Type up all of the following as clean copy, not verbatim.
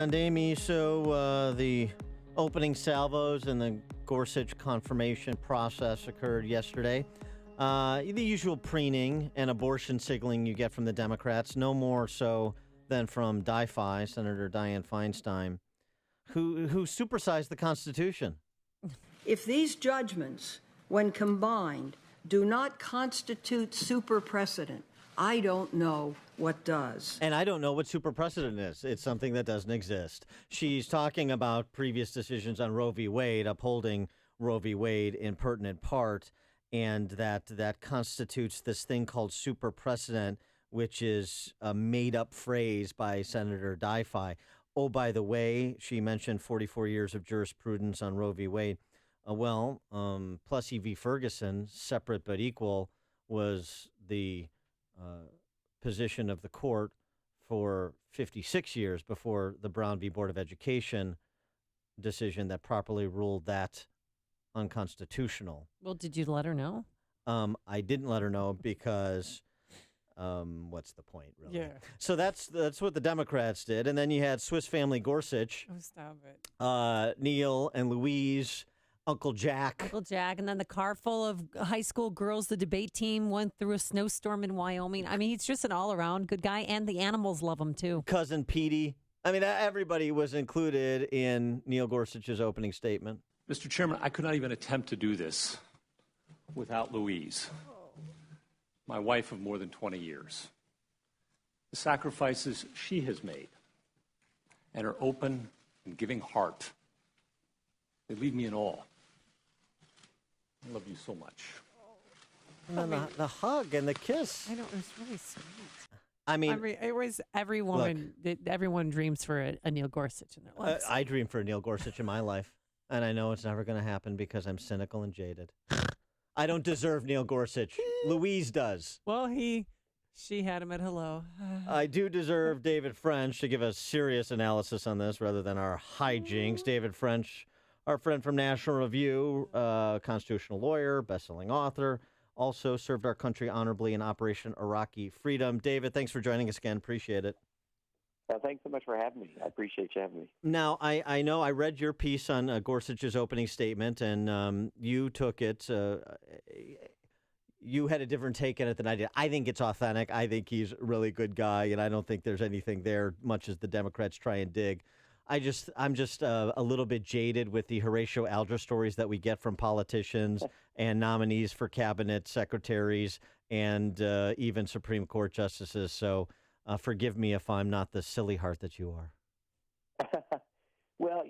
And Amy, so the opening salvos and the Gorsuch confirmation process occurred yesterday. The usual preening and abortion signaling you get from the Democrats, no more so than from DiFi, Senator Dianne Feinstein, who supersized the Constitution. If these judgments, when combined, do not constitute super precedent, I don't know what does. And I don't know what super precedent is. It's something that doesn't exist. She's talking about previous decisions on Roe v. Wade, upholding Roe v. Wade in pertinent part, and that constitutes this thing called super precedent, which is a made-up phrase by Senator DiFi. Oh, by the way, she mentioned 44 years of jurisprudence on Roe v. Wade. Plessy v. Ferguson, separate but equal, was the position of the court for 56 years before the Brown v. Board of Education decision that properly ruled that unconstitutional. Well, did you let her know? I didn't let her know because what's the point, really? Yeah. So that's what the Democrats did. And then you had Swiss Family Gorsuch. Oh, stop it. Neil and Louise, Uncle Jack. Uncle Jack, and then the car full of high school girls. The debate team went through a snowstorm in Wyoming. I mean, he's just an all-around good guy, and the animals love him, too. Cousin Petey. I mean, everybody was included in Neil Gorsuch's opening statement. Mr. Chairman, I could not even attempt to do this without Louise, my wife of more than 20 years. The sacrifices she has made and her open and giving heart, they leave me in awe. I love you so much. And then the hug and the kiss. I know, it was really sweet. I mean, every woman, everyone dreams for a Neil Gorsuch in their lives. I dream for a Neil Gorsuch in my life, and I know it's never going to happen because I'm cynical and jaded. I don't deserve Neil Gorsuch. Louise does. Well, she had him at hello. I do deserve David French to give a serious analysis on this rather than our hijinks. David French, our friend from National Review, constitutional lawyer, best-selling author, also served our country honorably in Operation Iraqi Freedom. David, thanks for joining us again. Appreciate it. Thanks so much for having me. I appreciate you having me. Now, I know I read your piece on Gorsuch's opening statement, and you took it. You had a different take on it than I did. I think it's authentic. I think he's a really good guy, and I don't think there's anything there, much as the Democrats try and dig. I'm just a little bit jaded with the Horatio Alger stories that we get from politicians and nominees for cabinet secretaries and even Supreme Court justices. So forgive me if I'm not the silly heart that you are. Well,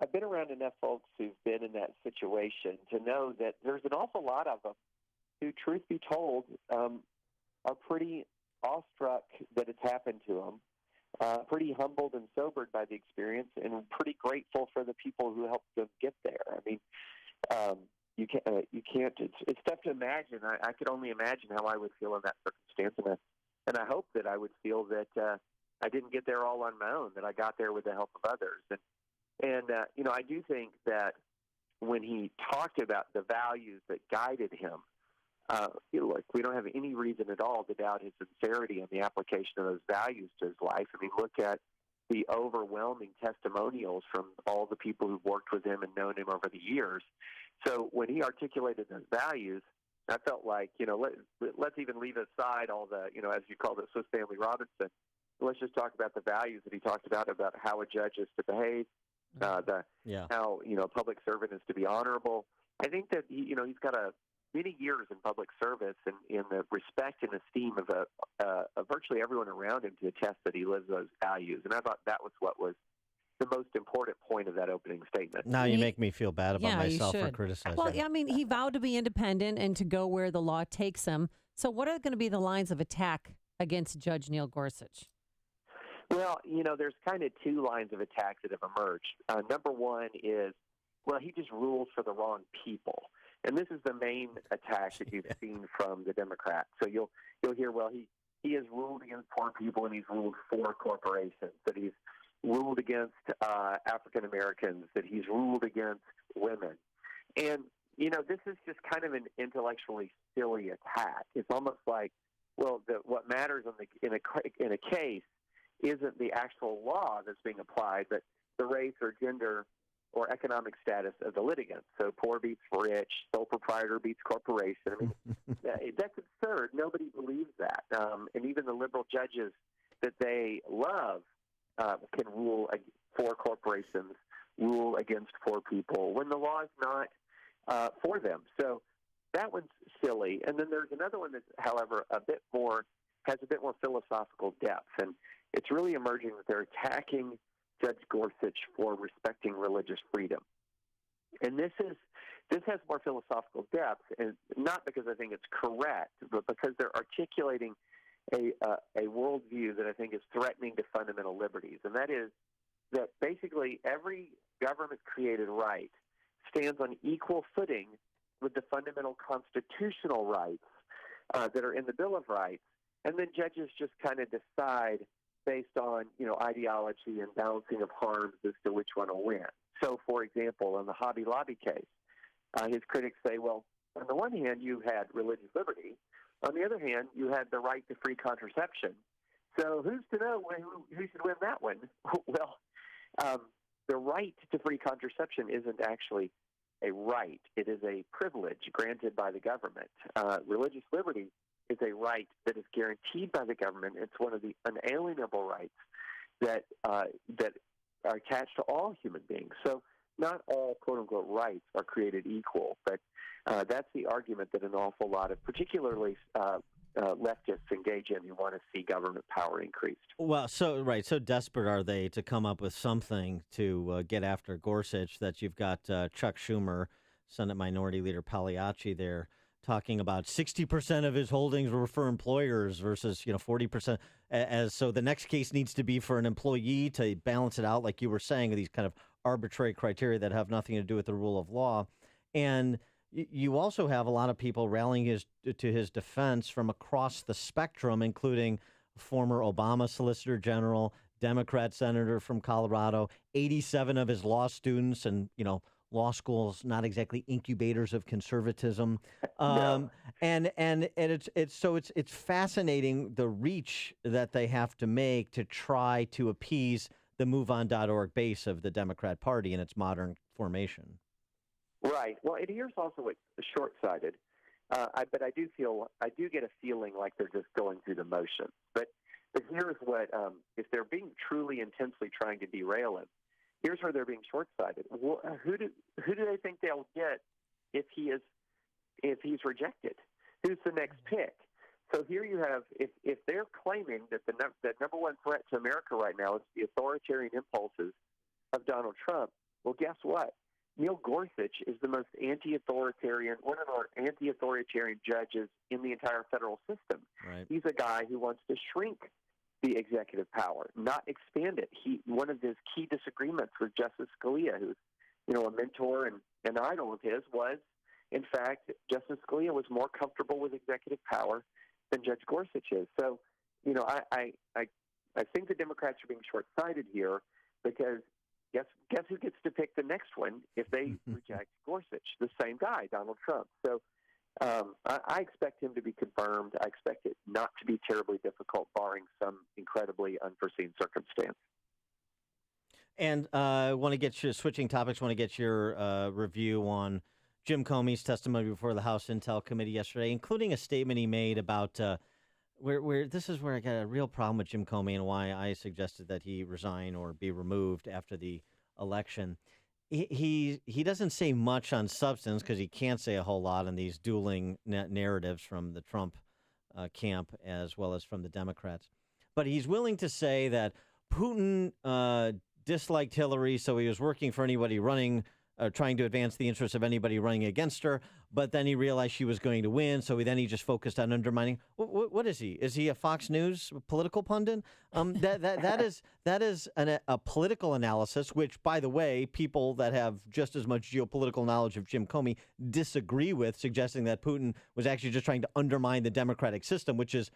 I've been around enough folks who've been in that situation to know that there's an awful lot of them who, truth be told, are pretty awestruck that it's happened to them. Pretty humbled and sobered by the experience, and pretty grateful for the people who helped them get there. I mean, you can't. It's tough to imagine. I could only imagine how I would feel in that circumstance, and I hope that I would feel that I didn't get there all on my own. That I got there with the help of others. And I do think that when he talked about the values that guided him, we don't have any reason at all to doubt his sincerity in the application of those values to his life. I mean, look at the overwhelming testimonials from all the people who've worked with him and known him over the years. So when he articulated those values, I felt like, let's even leave aside all the, as you called it, Swiss Family Robinson. Let's just talk about the values that he talked about how a judge is to behave, how, a public servant is to be honorable. I think that, he's got many years in public service and in the respect and esteem of virtually everyone around him to attest that he lives those values. And I thought that was what was the most important point of that opening statement. Now you make me feel bad about myself for criticizing. Well, I mean, he vowed to be independent and to go where the law takes him. So what are going to be the lines of attack against Judge Neil Gorsuch? Well, there's kind of two lines of attack that have emerged. Number one is, he just rules for the wrong people. And this is the main attack that you've seen from the Democrats. So you'll hear, he has ruled against poor people and he's ruled for corporations, that he's ruled against African Americans, that he's ruled against women. And, this is just kind of an intellectually silly attack. It's almost like, what matters in a case isn't the actual law that's being applied, but the race or gender or economic status of the litigant. So poor beats rich, sole proprietor beats corporation. I mean, that's absurd. Nobody believes that. And even the liberal judges that they love can rule for corporations, rule against poor people when the law is not for them. So that one's silly. And then there's another one that's, however, has a bit more philosophical depth. And it's really emerging that they're attacking Judge Gorsuch for respecting religious freedom. And this has more philosophical depth, and not because I think it's correct, but because they're articulating a worldview that I think is threatening to fundamental liberties. And that is that basically every government-created right stands on equal footing with the fundamental constitutional rights that are in the Bill of Rights, and then judges just kind of decide based on, ideology and balancing of harms as to which one will win. So, for example, in the Hobby Lobby case, his critics say, well, on the one hand, you had religious liberty. On the other hand, you had the right to free contraception. So who's to know who should win that one? Well, the right to free contraception isn't actually a right. It is a privilege granted by the government. Religious liberty is a right that is guaranteed by the government. It's one of the unalienable rights that are attached to all human beings. So not all quote-unquote rights are created equal, but that's the argument that an awful lot of particularly leftists engage in who want to see government power increased. Well, so desperate are they to come up with something to get after Gorsuch that you've got Chuck Schumer, Senate Minority Leader Pagliacci there, talking about 60% of his holdings were for employers versus 40%. So the next case needs to be for an employee to balance it out, like you were saying, these kind of arbitrary criteria that have nothing to do with the rule of law. And you also have a lot of people rallying to his defense from across the spectrum, including former Obama Solicitor General, Democrat senator from Colorado, 87 of his law students, and law schools not exactly incubators of conservatism. No. And it's fascinating the reach that they have to make to try to appease the MoveOn.org base of the Democrat Party in its modern formation. Right. Well, and here's also what's short-sighted. But I do get a feeling like they're just going through the motions. But here's what, if they're being truly intensely trying to derail him, here's where they're being short-sighted. Who do they think they'll get if he's rejected? Who's the next pick? So here you have, if they're claiming that the number one threat to America right now is the authoritarian impulses of Donald Trump, well, guess what? Neil Gorsuch is the most anti-authoritarian, one of our anti-authoritarian judges in the entire federal system. Right. He's a guy who wants to shrink the executive power, not expand it. One of his key disagreements with Justice Scalia, who's a mentor and an idol of his, was, in fact, Justice Scalia was more comfortable with executive power than Judge Gorsuch is. So, I think the Democrats are being short-sighted here because guess who gets to pick the next one if they reject Gorsuch? The same guy, Donald Trump. So I expect him to be confirmed. I expect it not to be terribly difficult, barring some incredibly unforeseen circumstance. And switching topics, want to get your review on Jim Comey's testimony before the House Intel Committee yesterday, including a statement he made about where this is where I got a real problem with Jim Comey and why I suggested that he resign or be removed after the election. He doesn't say much on substance because he can't say a whole lot on these dueling narratives from the Trump camp as well as from the Democrats. But he's willing to say that Putin disliked Hillary, so he was working for anybody trying to advance the interests of anybody running against her, but then he realized she was going to win, so he just focused on undermining. What is he? Is he a Fox News political pundit? That is a political analysis, which, by the way, people that have just as much geopolitical knowledge of Jim Comey disagree with, suggesting that Putin was actually just trying to undermine the democratic system, which is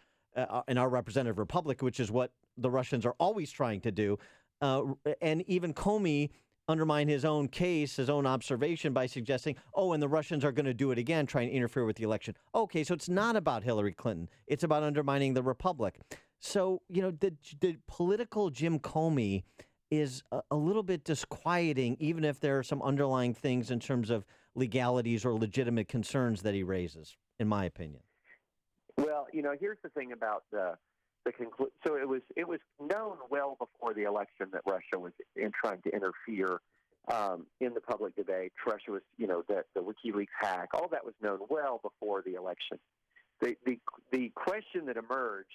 in our representative republic, which is what the Russians are always trying to do. And even Comey undermine his own case, his own observation by suggesting, and the Russians are going to do it again, trying to interfere with the election. Okay, so it's not about Hillary Clinton. It's about undermining the republic. So, the political Jim Comey is a little bit disquieting, even if there are some underlying things in terms of legalities or legitimate concerns that he raises, in my opinion. Well, here's the thing about the so it was known well before the election that Russia was trying to interfere in the public debate. Russia was, the WikiLeaks hack, all that was known well before the election. The question that emerged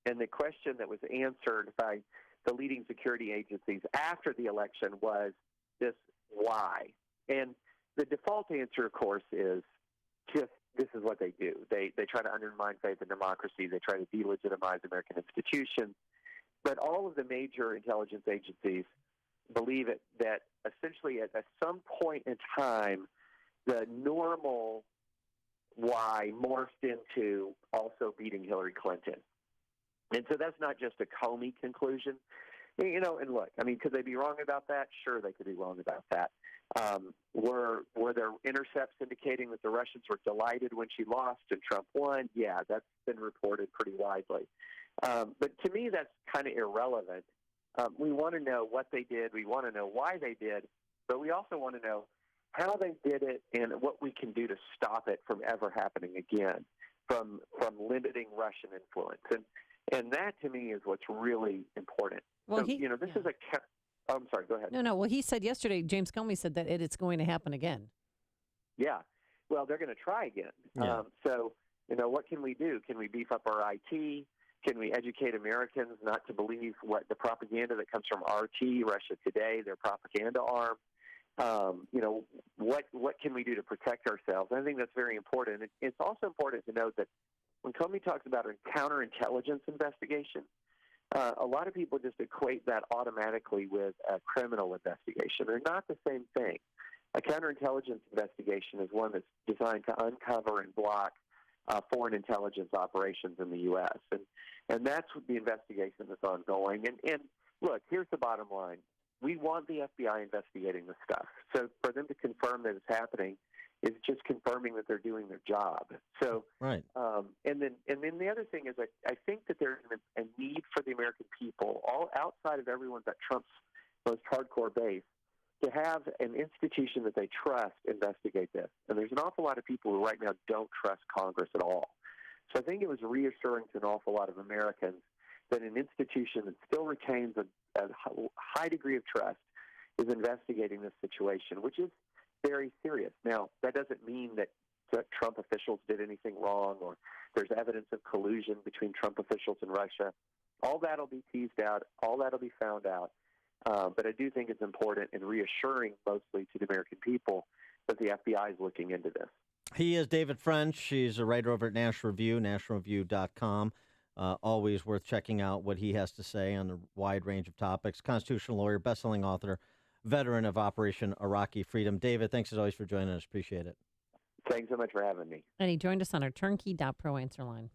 and the question that was answered by the leading security agencies after the election was this why. And the default answer, of course, is just this is what they do. They try to undermine faith in democracy. They try to delegitimize American institutions. But all of the major intelligence agencies believe that essentially at some point in time, the normal why morphed into also beating Hillary Clinton. And so that's not just a Comey conclusion. And look, could they be wrong about that? Sure, they could be wrong about that. Were there intercepts indicating that the Russians were delighted when she lost and Trump won? Yeah, that's been reported pretty widely. But to me, that's kind of irrelevant. We want to know what they did. We want to know why they did. But we also want to know how they did it and what we can do to stop it from ever happening again, from limiting Russian influence. And that, to me, is what's really important. Well, so, this is I'm sorry, go ahead. No. Well, he said yesterday, James Comey said that it's going to happen again. Yeah. Well, they're going to try again. Yeah. So, what can we do? Can we beef up our IT? Can we educate Americans not to believe what the propaganda that comes from RT, Russia Today, their propaganda arm? What can we do to protect ourselves? I think that's very important. It's also important to note that when Comey talks about a counterintelligence investigation, a lot of people just equate that automatically with a criminal investigation. They're not the same thing. A counterintelligence investigation is one that's designed to uncover and block foreign intelligence operations in the U.S. And that's the investigation that's ongoing. And look, here's the bottom line. We want the FBI investigating this stuff. So for them to confirm that it's happening is just confirming that they're doing their job. So, right. And then the other thing is I think that there's a need for the American people, all outside of everyone's at Trump's most hardcore base, to have an institution that they trust investigate this. And there's an awful lot of people who right now don't trust Congress at all. So I think it was reassuring to an awful lot of Americans that an institution that still retains a high degree of trust is investigating this situation, which is very serious. Now, that doesn't mean that Trump officials did anything wrong or there's evidence of collusion between Trump officials and Russia. All that will be teased out. All that will be found out. But I do think it's important and reassuring mostly to the American people that the FBI is looking into this. He is David French. He's a writer over at National Review, nationalreview.com. Always worth checking out what he has to say on a wide range of topics. Constitutional lawyer, best-selling author, veteran of Operation Iraqi Freedom. David, thanks as always for joining us. Appreciate it. Thanks so much for having me. And he joined us on our turnkey.pro answer line.